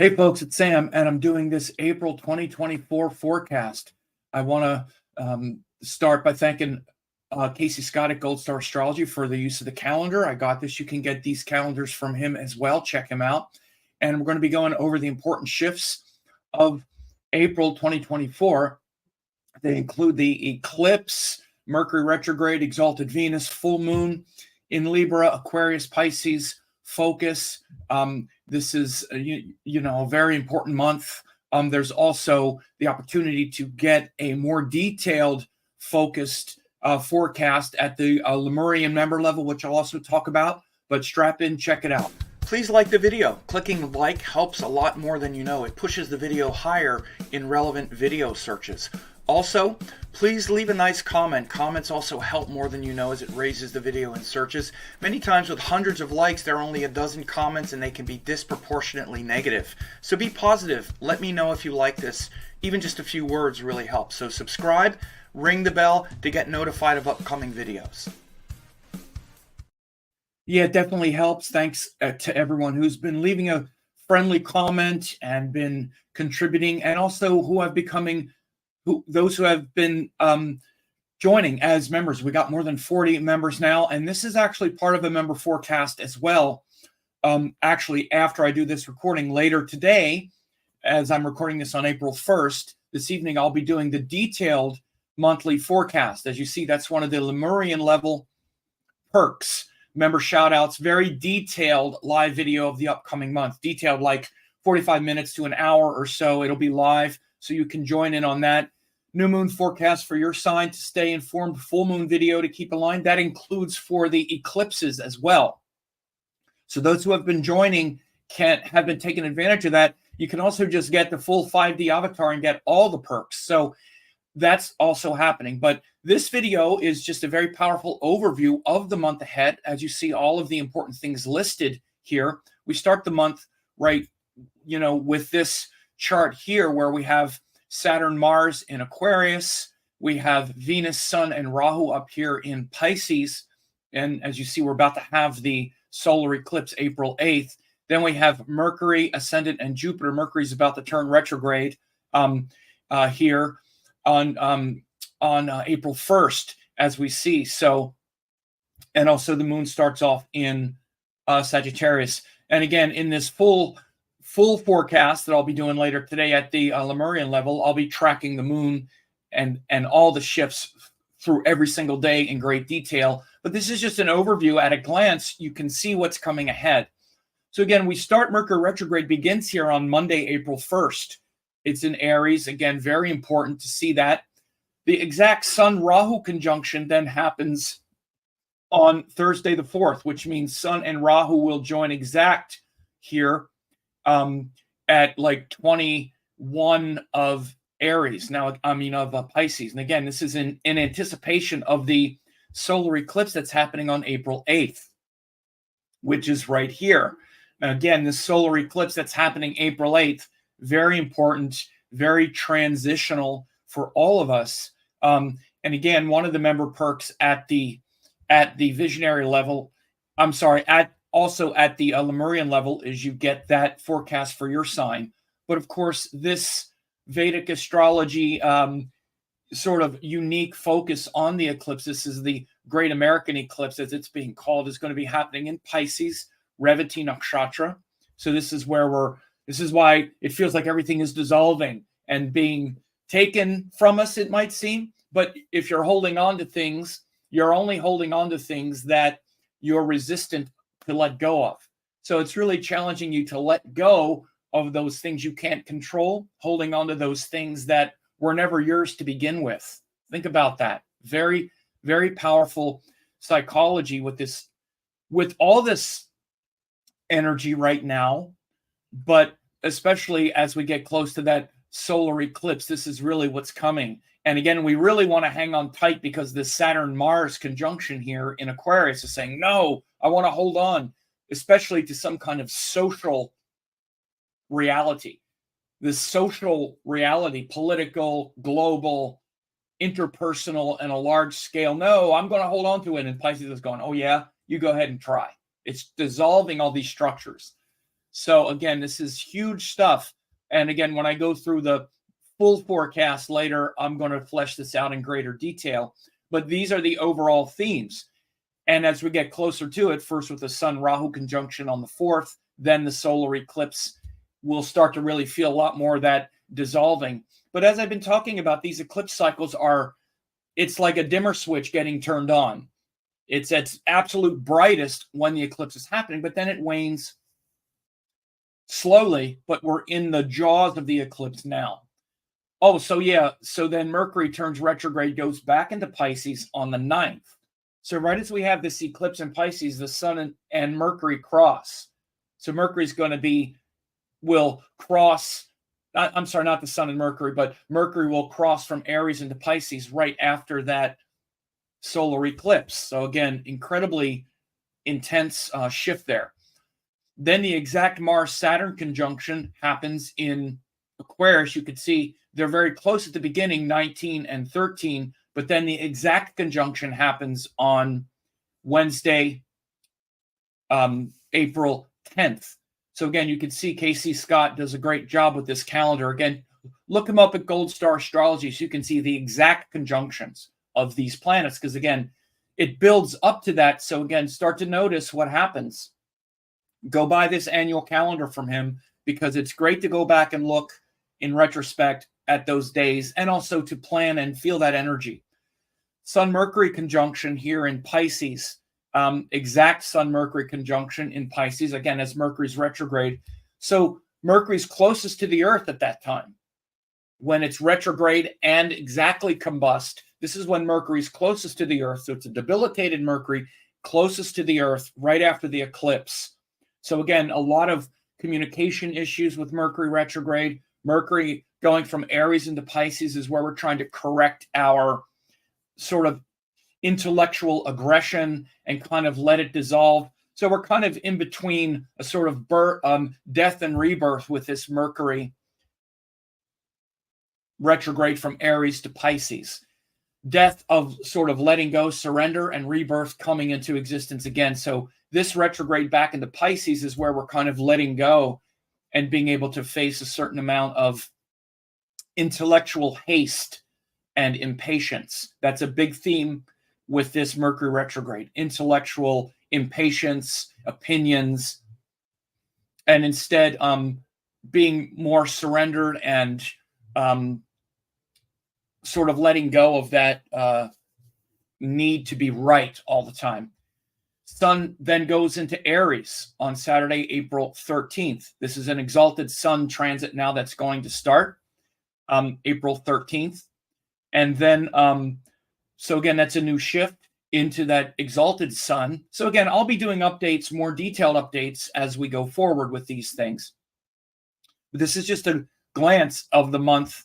Hey folks, it's Sam, and I'm doing this April 2024 forecast. I want to start by thanking Casey Scott at Gold Star Astrology for the use of the calendar. I got this. You can get these calendars from him as well. Check him out. And we're going to be going over the important shifts of April 2024. They include the eclipse, Mercury Retrograde Exalted Venus, full moon in Libra, Aquarius Pisces, focus. This is, a very important month. There's also the opportunity to get a more detailed, focused forecast at the Lemurian member level, which I'll also talk about. But strap in, check it out. Please like the video. Clicking like helps a lot more than you know. It pushes the video higher in relevant video searches. Also, please leave a nice comment. Comments also help more than you know as it raises the video in searches. Many times with hundreds of likes, there are only a dozen comments and they can be disproportionately negative. So be positive. Let me know if you like this. Even just a few words really helps. So subscribe, ring the bell to get notified of upcoming videos. Yeah, it definitely helps. Thanks to everyone who's been leaving a friendly comment and been contributing, and also those who have been joining as members. We got more than 40 members now, and this is actually part of a member forecast as well. Actually, after I do this recording later today, as I'm recording this on April 1st, this evening I'll be doing the detailed monthly forecast. As you see, that's one of the Lemurian level perks. Member shout outs, very detailed live video of the upcoming month, detailed like 45 minutes to an hour or so. It'll be live, so you can join in on that. New moon forecast for your sign to stay informed, full moon video to keep aligned. That includes for the eclipses as well. So those who have been joining have been taking advantage of that. You can also just get the full 5D avatar and get all the perks. So that's also happening. But this video is just a very powerful overview of the month ahead. As you see all of the important things listed here. We start the month right, with this chart here where we have Saturn-Mars in Aquarius. We have Venus, Sun, and Rahu up here in Pisces. And as you see, we're about to have the solar eclipse April 8th. Then we have Mercury, Ascendant, and Jupiter. Mercury's about to turn retrograde here on April 1st, as we see. So, and also the moon starts off in Sagittarius. And again, in this full forecast that I'll be doing later today at the Lemurian level, I'll be tracking the moon and all the shifts through every single day in great detail. But this is just an overview. At a glance, you can see what's coming ahead. So again, we start Mercury retrograde begins here on Monday, April 1st. It's in Aries. Again, very important to see that. The exact Sun-Rahu conjunction then happens on Thursday the 4th, which means Sun and Rahu will join exact here at like 21 of Aries. Now, of Pisces. And again, this is in anticipation of the solar eclipse that's happening on April 8th, which is right here. Now, again, the solar eclipse that's happening April 8th, very important, very transitional for all of us. And again, one of the member perks at the visionary level, also at the Lemurian level, is you get that forecast for your sign. But of course, this Vedic astrology sort of unique focus on the eclipse, this is the Great American Eclipse, as it's being called, is going to be happening in Pisces, Revati Nakshatra. So this is why it feels like everything is dissolving and being taken from us, it might seem. But if you're holding on to things, you're only holding on to things that you're resistant to let go of. So it's really challenging you to let go of those things you can't control, holding on to those things that were never yours to begin with. Think about that. Very, very powerful psychology with all this energy right now. But especially as we get close to that solar eclipse, this is really what's coming. And again, we really want to hang on tight because the Saturn-Mars conjunction here in Aquarius is saying, no, I want to hold on, especially to some kind of social reality. This social reality, political, global, interpersonal, and a large scale. No, I'm going to hold on to it. And Pisces is going, oh yeah, you go ahead and try. It's dissolving all these structures. So again, this is huge stuff. And again, when I go through the full forecast later, I'm going to flesh this out in greater detail. But these are the overall themes. And as we get closer to it, first with the Sun-Rahu conjunction on the 4th, then the solar eclipse, we'll start to really feel a lot more of that dissolving. But as I've been talking about, these eclipse cycles it's like a dimmer switch getting turned on. It's at its absolute brightest when the eclipse is happening, but then it wanes slowly, but we're in the jaws of the eclipse now. Oh, so yeah, so then Mercury turns retrograde, goes back into Pisces on the 9th. So right as we have this eclipse in Pisces, the Sun and Mercury cross. So Mercury's going to will cross, I'm sorry, not the Sun and Mercury, but Mercury will cross from Aries into Pisces right after that solar eclipse. So again, incredibly intense shift there. Then the exact Mars-Saturn conjunction happens in Aquarius. You could see they're very close at the beginning, 19 and 13, but then the exact conjunction happens on Wednesday, April 10th. So again, you can see Casey Scott does a great job with this calendar. Again, look him up at Gold Star Astrology so you can see the exact conjunctions of these planets, because again, it builds up to that. So again, start to notice what happens. Go buy this annual calendar from him, because it's great to go back and look in retrospect at those days and also to plan and feel that energy. Sun-Mercury conjunction here in Pisces, exact Sun-Mercury conjunction in Pisces, again, as Mercury's retrograde. So Mercury's closest to the Earth at that time. When it's retrograde and exactly combust, this is when Mercury's closest to the Earth. So it's a debilitated Mercury closest to the Earth right after the eclipse. So again, a lot of communication issues with Mercury retrograde. Mercury going from Aries into Pisces is where we're trying to correct our sort of intellectual aggression and kind of let it dissolve. So we're kind of in between a sort of death and rebirth with this Mercury retrograde from Aries to Pisces. Death of sort of letting go, surrender, and rebirth coming into existence again. So this retrograde back into Pisces is where we're kind of letting go and being able to face a certain amount of intellectual haste and impatience. That's a big theme with this Mercury retrograde. Intellectual impatience, opinions, and instead being more surrendered and sort of letting go of that need to be right all the time. Sun then goes into Aries on Saturday, April 13th. This is an exalted Sun transit now that's going to start April 13th. And then, so again, that's a new shift into that exalted Sun. So again, I'll be doing updates, more detailed updates as we go forward with these things. But this is just a glance of the month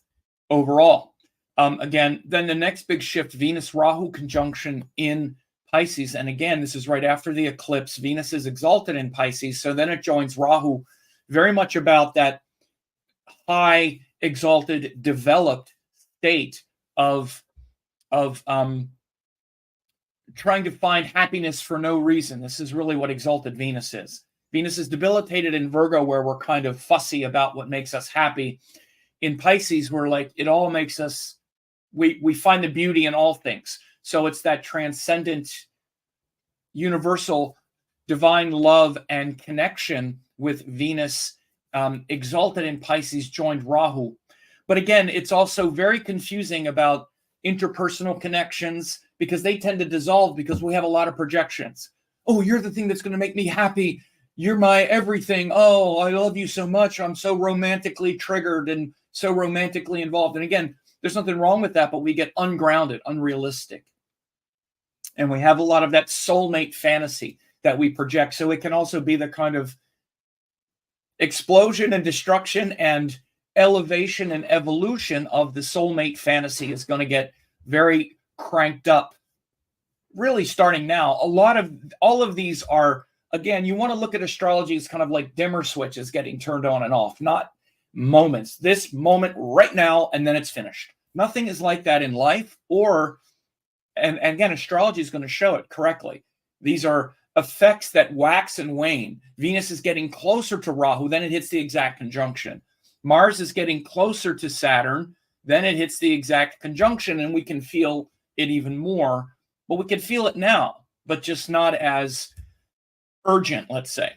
overall. Again, then the next big shift, Venus-Rahu conjunction in Pisces. And again, this is right after the eclipse. Venus is exalted in Pisces. So then it joins Rahu, very much about that high, exalted, developed state of trying to find happiness for no reason. This is really what exalted Venus is. Venus is debilitated in Virgo, where we're kind of fussy about what makes us happy. In Pisces, we're like, it all makes us, we find the beauty in all things. So it's that transcendent, universal, divine love and connection with Venus exalted in Pisces joined Rahu. But again, it's also very confusing about interpersonal connections, because they tend to dissolve because we have a lot of projections. Oh, you're the thing that's going to make me happy. You're my everything. Oh, I love you so much. I'm so romantically triggered and so romantically involved. And again, there's nothing wrong with that, but we get ungrounded, unrealistic. And we have a lot of that soulmate fantasy that we project. So it can also be the kind of explosion and destruction and elevation and evolution of the soulmate fantasy is going to get very cranked up, really starting now. All of these are, again, you want to look at astrology as kind of like dimmer switches getting turned on and off, not moments. This moment right now, and then it's finished. Nothing is like that in life, and again, astrology is going to show it correctly. These are effects that wax and wane. Venus is getting closer to Rahu, then it hits the exact conjunction. Mars is getting closer to Saturn, then it hits the exact conjunction, and we can feel it even more. But we can feel it now, but just not as urgent, let's say.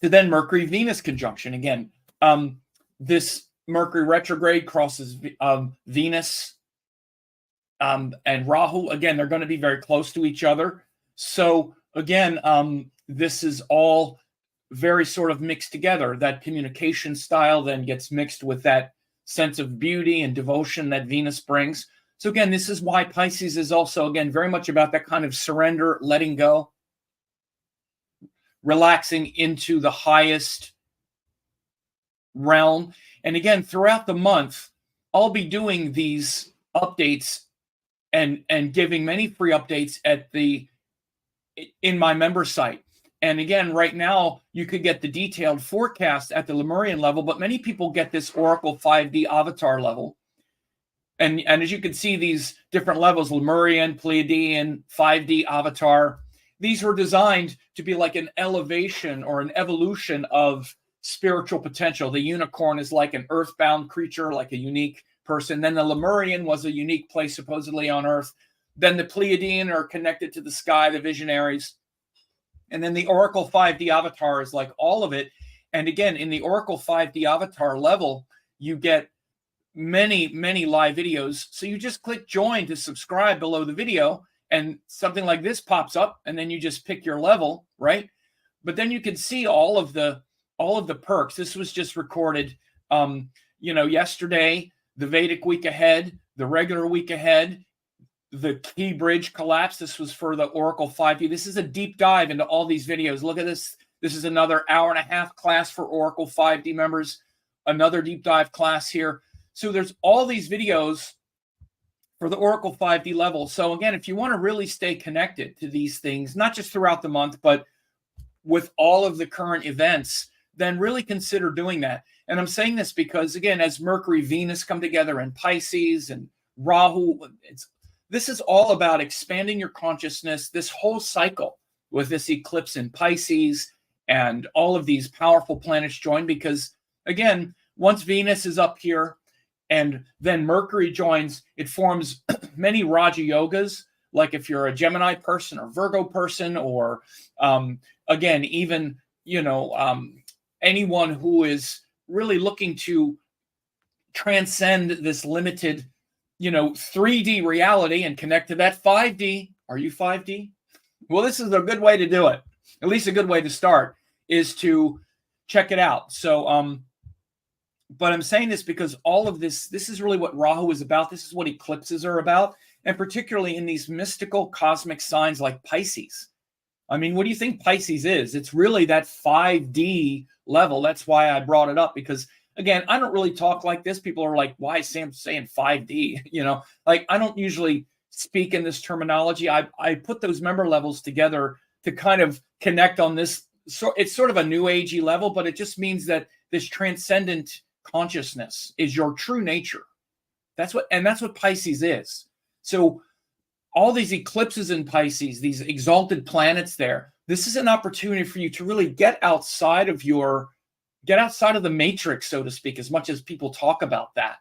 So then Mercury-Venus conjunction. Again, this Mercury retrograde crosses Venus and Rahu. Again, they're going to be very close to each other. So again, this is all very sort of mixed together. That communication style then gets mixed with that sense of beauty and devotion that Venus brings. So again, this is why Pisces is also, again, very much about that kind of surrender, letting go, relaxing into the highest realm. And again, throughout the month, I'll be doing these updates and giving many free updates in my member site. And again, right now, you could get the detailed forecast at the Lemurian level, but many people get this Oracle 5D avatar level. And as you can see, these different levels, Lemurian, Pleiadian, 5D avatar, these were designed to be like an elevation or an evolution of spiritual potential. The unicorn is like an earthbound creature, like a unique person. Then the Lemurian was a unique place supposedly on Earth. Then the Pleiadian are connected to the sky, the visionaries. And then the Oracle 5D avatar is like all of it. And again, in the Oracle 5D avatar level, you get many, many live videos. So you just click join to subscribe below the video, and something like this pops up, and then you just pick your level, right? But then you can see all of the perks. This was just recorded, yesterday, the Vedic week ahead, the regular week ahead, the key bridge collapse. This was for the Oracle 5D. This is a deep dive into all these videos. Look at this. This is another hour-and-a-half class for Oracle 5D members, another deep dive class here. So there's all these videos for the Oracle 5D level. So again, if you want to really stay connected to these things, not just throughout the month, but with all of the current events, then really consider doing that. And I'm saying this because, again, as Mercury, Venus come together in Pisces and Rahu, this is all about expanding your consciousness, this whole cycle with this eclipse in Pisces and all of these powerful planets join. Because, again, once Venus is up here and then Mercury joins, it forms many Raja Yogas. Like if you're a Gemini person or Virgo person, or again, even, anyone who is really looking to transcend this limited, 3D reality and connect to that 5D. Are you 5D? Well, this is a good way to do it. At least a good way to start is to check it out. So, but I'm saying this because all of this is really what Rahu is about. This is what eclipses are about. And particularly in these mystical cosmic signs like Pisces. I mean, what do you think Pisces is? It's really that 5D level. That's why I brought it up, because, again, I don't really talk like this. People are like, why is Sam saying 5D? Like, I don't usually speak in this terminology. I put those member levels together to kind of connect on this. So it's sort of a new agey level, but it just means that this transcendent consciousness is your true nature. That's what Pisces is. So all these eclipses in Pisces, these exalted planets there, this is an opportunity for you to really get outside of the matrix, so to speak, as much as people talk about that,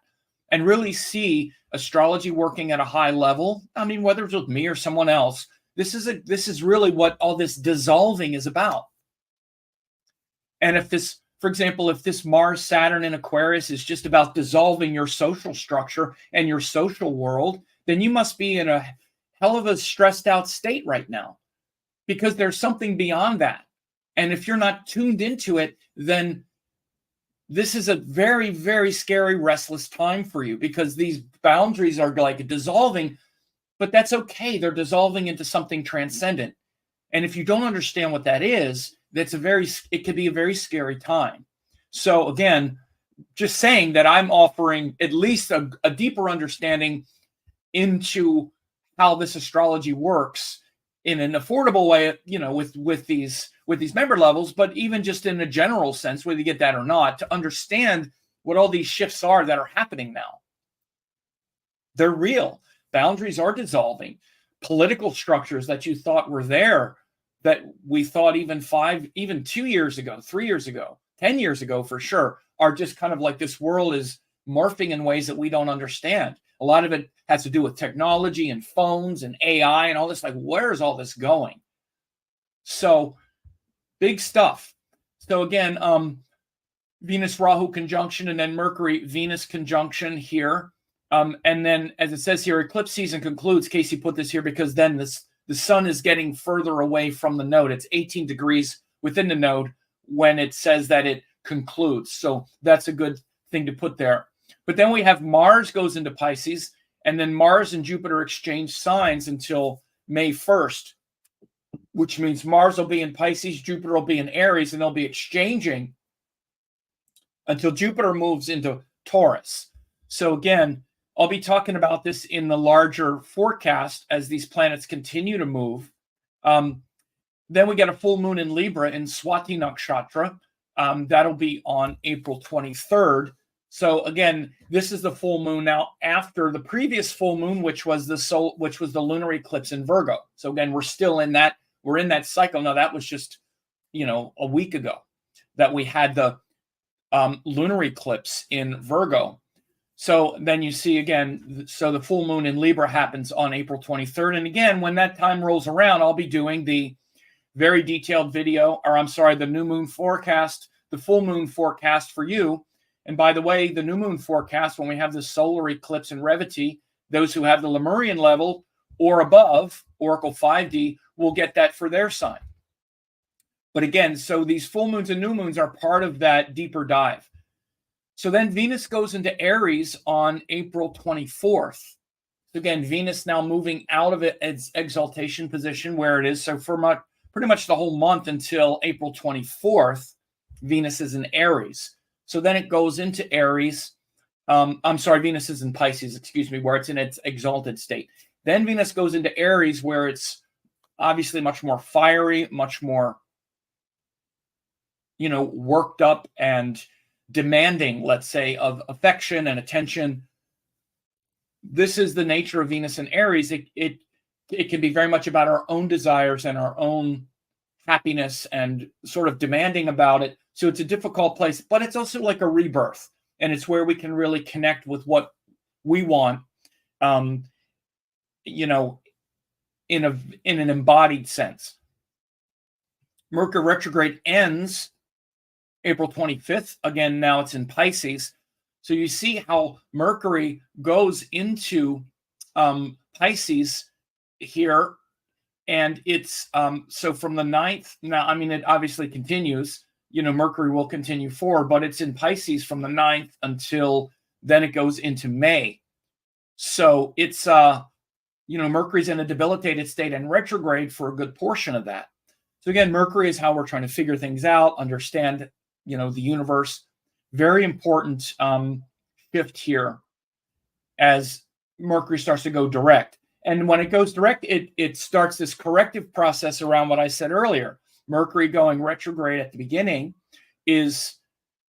and really see astrology working at a high level. I mean, whether it's with me or someone else, this is really what all this dissolving is about. And if this, for example, if this Mars, Saturn in Aquarius is just about dissolving your social structure and your social world, then you must be in a hell of a stressed out state right now, because there's something beyond that. And if you're not tuned into it, then this is a very, very scary, restless time for you, because these boundaries are like dissolving, but that's okay. They're dissolving into something transcendent. And if you don't understand what that is, it could be a very scary time. So again, just saying that I'm offering at least a deeper understanding into how this astrology works in an affordable way, with these member levels, but even just in a general sense, whether you get that or not, to understand what all these shifts are that are happening now. They're real. Boundaries are dissolving. Political structures that you thought were there that we thought even 2 years ago, 3 years ago, 10 years ago for sure, are just kind of like this world is morphing in ways that we don't understand. A lot of it has to do with technology and phones and AI and all this. Like, where is all this going? So big stuff. So again, Venus Rahu conjunction, and then Mercury Venus conjunction here. And then, as it says here, eclipse season concludes. Casey put this here because then the sun is getting further away from the node. It's 18 degrees within the node when it says that it concludes. So that's a good thing to put there. But then we have Mars goes into Pisces, and then Mars and Jupiter exchange signs until May 1st, which means Mars will be in Pisces, Jupiter will be in Aries, and they'll be exchanging until Jupiter moves into Taurus. So again, I'll be talking about this in the larger forecast as these planets continue to move. Then we get a full moon in Libra in Swati Nakshatra. That'll be on April 23rd. So again, this is the full moon now after the previous full moon, which was the lunar eclipse in Virgo. So again, we're in that cycle. Now that was just, a week ago that we had the lunar eclipse in Virgo. So then you see again, so the full moon in Libra happens on April 23rd. And again, when that time rolls around, I'll be doing the very detailed video, the new moon forecast, the full moon forecast for you. And by the way, the new moon forecast, when we have the solar eclipse in Revati, those who have the Lemurian level or above, Oracle 5D, will get that for their sign. But again, so these full moons and new moons are part of that deeper dive. So then Venus goes into Aries on April 24th. So again, Venus now moving out of its exaltation position where it is. So for pretty much the whole month until April 24th, Venus is in Aries. So then it goes into Aries. Venus is in Pisces, where it's in its exalted state. Then Venus goes into Aries where it's obviously much more fiery, much more, worked up and demanding, let's say, of affection and attention. This is the nature of Venus and Aries. It can be very much about our own desires and our own happiness and sort of demanding about it. So it's a difficult place, but it's also like a rebirth. And it's where we can really connect with what we want, in an embodied sense. Mercury retrograde ends April 25th. Again, now it's in Pisces. So you see how Mercury goes into Pisces here. And it's so from the 9th. Now, it obviously continues. Mercury will continue forward, but it's in Pisces from the 9th until then it goes into May. So it's, Mercury's in a debilitated state and retrograde for a good portion of that. So again, Mercury is how we're trying to figure things out, understand, the universe. Very important shift here as Mercury starts to go direct. And when it goes direct, it starts this corrective process around what I said earlier. Mercury going retrograde at the beginning is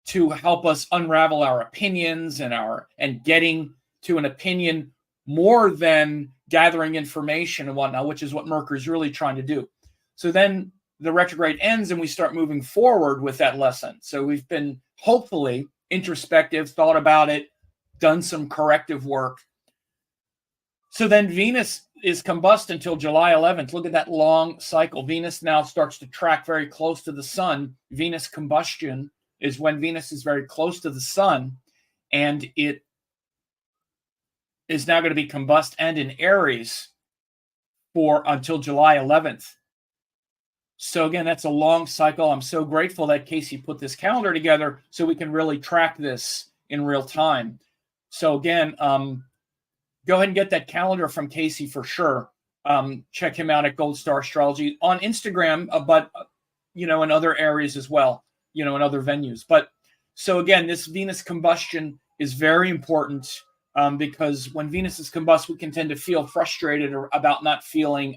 to help us unravel our opinions and getting to an opinion more than gathering information and whatnot, which is what Mercury is really trying to do. So then the retrograde ends and we start moving forward with that lesson. So we've been hopefully introspective, thought about it, done some corrective work. So then Venus is combust until July 11th. Look at that long cycle. Venus now starts to track very close to the sun. Venus combustion is when Venus is very close to the sun, and it is now going to be combust and in Aries until July 11th. So again, that's a long cycle. I'm so grateful that Casey put this calendar together so we can really track this in real time. So again, go ahead and get that calendar from Casey for sure. Check him out at Gold Star Astrology on Instagram, but in other areas as well, in other venues. But so again, this Venus combustion is very important because when Venus is combust, we can tend to feel frustrated about not feeling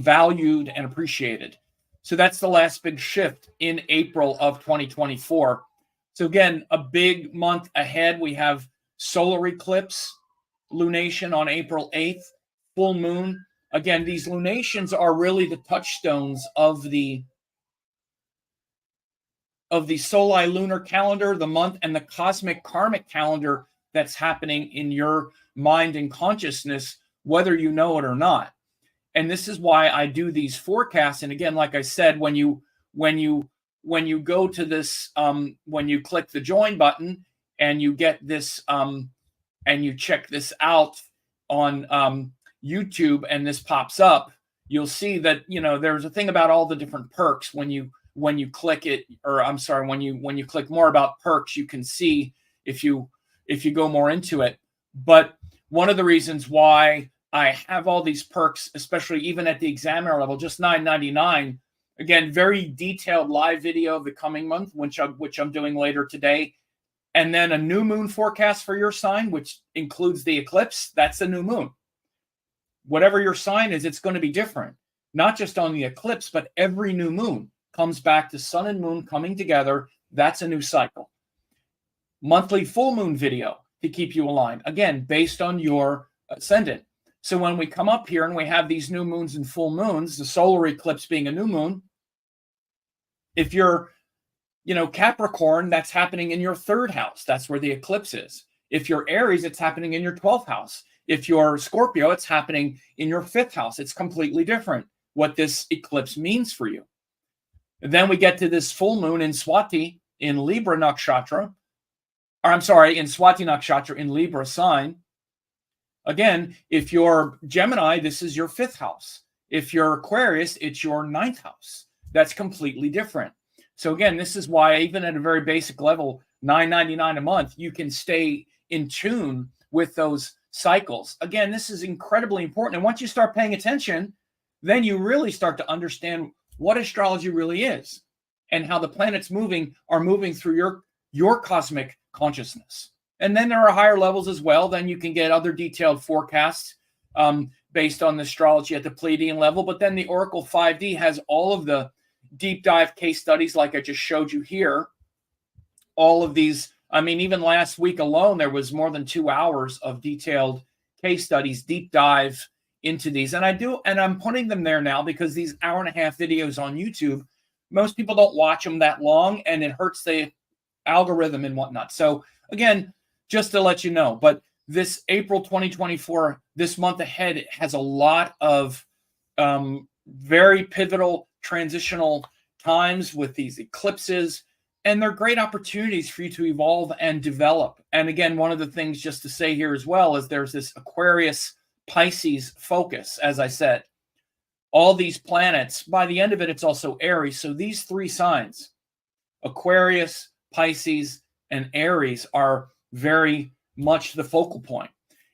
valued and appreciated. So that's the last big shift in April of 2024. So again, a big month ahead. We have solar eclipse lunation on April 8th, full moon again, these lunations are really the touchstones of the Soli lunar calendar, the month, and the cosmic karmic calendar that's happening in your mind and consciousness, whether you know it or not. And this is why I do these forecasts. And again, like I said, when you go to this, when you click the join button and you get this, and you check this out on YouTube, and this pops up, you'll see that, you know, there's a thing about all the different perks when you click it, or I'm sorry, when you click more about perks, you can see if you go more into it. But one of the reasons why I have all these perks, especially even at the examiner level, just $9.99. Again, very detailed live video of the coming month, which I'm doing later today. And then a new moon forecast for your sign, which includes the eclipse. That's a new moon. Whatever your sign is, it's going to be different. Not just on the eclipse, but every new moon comes back to sun and moon coming together. That's a new cycle. Monthly full moon video to keep you aligned. Again, based on your ascendant. So when we come up here and we have these new moons and full moons, the solar eclipse being a new moon, if you're, you know, Capricorn, that's happening in your 3rd house. That's where the eclipse is. If you're Aries, it's happening in your 12th house. If you're Scorpio, it's happening in your 5th house. It's completely different what this eclipse means for you. And then we get to this full moon in Swati in Libra Nakshatra, or I'm sorry, in Swati Nakshatra in Libra sign. Again, if you're Gemini, this is your 5th house. If you're Aquarius, it's your 9th house. That's completely different. So again, this is why even at a very basic level, $9.99 a month, you can stay in tune with those cycles. Again, this is incredibly important. And once you start paying attention, then you really start to understand what astrology really is and how the planets are moving through your cosmic consciousness. And then there are higher levels as well. Then you can get other detailed forecasts based on the astrology at the Pleiadian level. But then the Oracle 5D has all of the deep dive case studies like I just showed you here. All of these, I mean, even last week alone, there was more than 2 hours of detailed case studies, deep dive into these. And I'm putting them there now because these 1.5 hour videos on YouTube, most people don't watch them that long, and it hurts the algorithm and whatnot. So again, just to let you know, but this April 2024, this month ahead, has a lot of very pivotal transitional times with these eclipses, and they're great opportunities for you to evolve and develop. And again, one of the things just to say here as well is there's this Aquarius Pisces focus, as I said. All these planets, by the end of it, it's also Aries. So these 3 signs, Aquarius, Pisces, and Aries, are very much the focal point.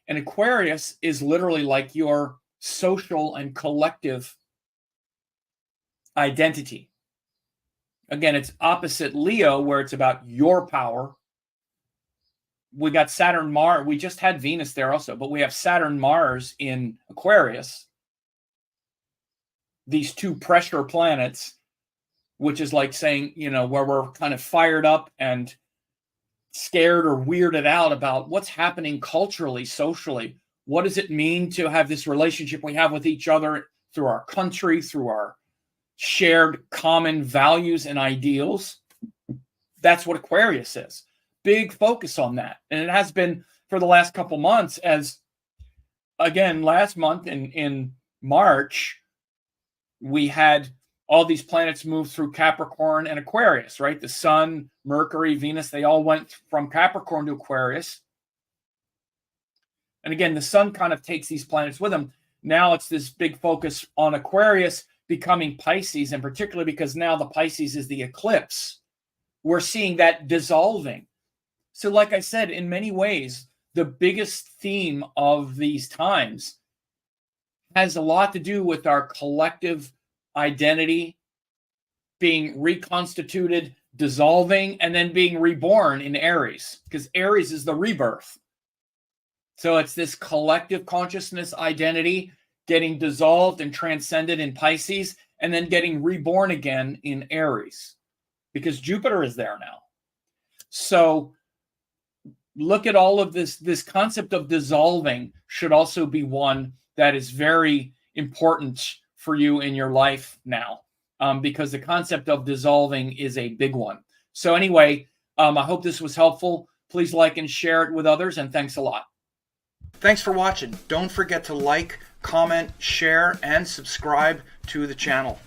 And Aquarius is literally like your social and collective identity. Again, it's opposite Leo, where it's about your power. We got Saturn-Mars. We just had Venus there also, but we have Saturn-Mars in Aquarius. These 2 pressure planets, which is like saying, you know, where we're kind of fired up and scared or weirded out about what's happening culturally, socially. What does it mean to have this relationship we have with each other through our country, through our shared common values and ideals? That's what Aquarius is. Big focus on that. And it has been for the last couple months, as again, last month in March, we had all these planets move through Capricorn and Aquarius, right? The Sun, Mercury, Venus, they all went from Capricorn to Aquarius. And again, the Sun kind of takes these planets with them. Now it's this big focus on Aquarius becoming Pisces, and particularly because now the Pisces is the eclipse, we're seeing that dissolving. So like I said, in many ways, the biggest theme of these times has a lot to do with our collective identity being reconstituted, dissolving, and then being reborn in Aries, because Aries is the rebirth. So it's this collective consciousness identity getting dissolved and transcended in Pisces, and then getting reborn again in Aries, because Jupiter is there now. So look at all of this. This concept of dissolving should also be one that is very important for you in your life now, because the concept of dissolving is a big one. So anyway, I hope this was helpful. Please like and share it with others, and thanks a lot. Thanks for watching. Don't forget to like, comment, share, and subscribe to the channel.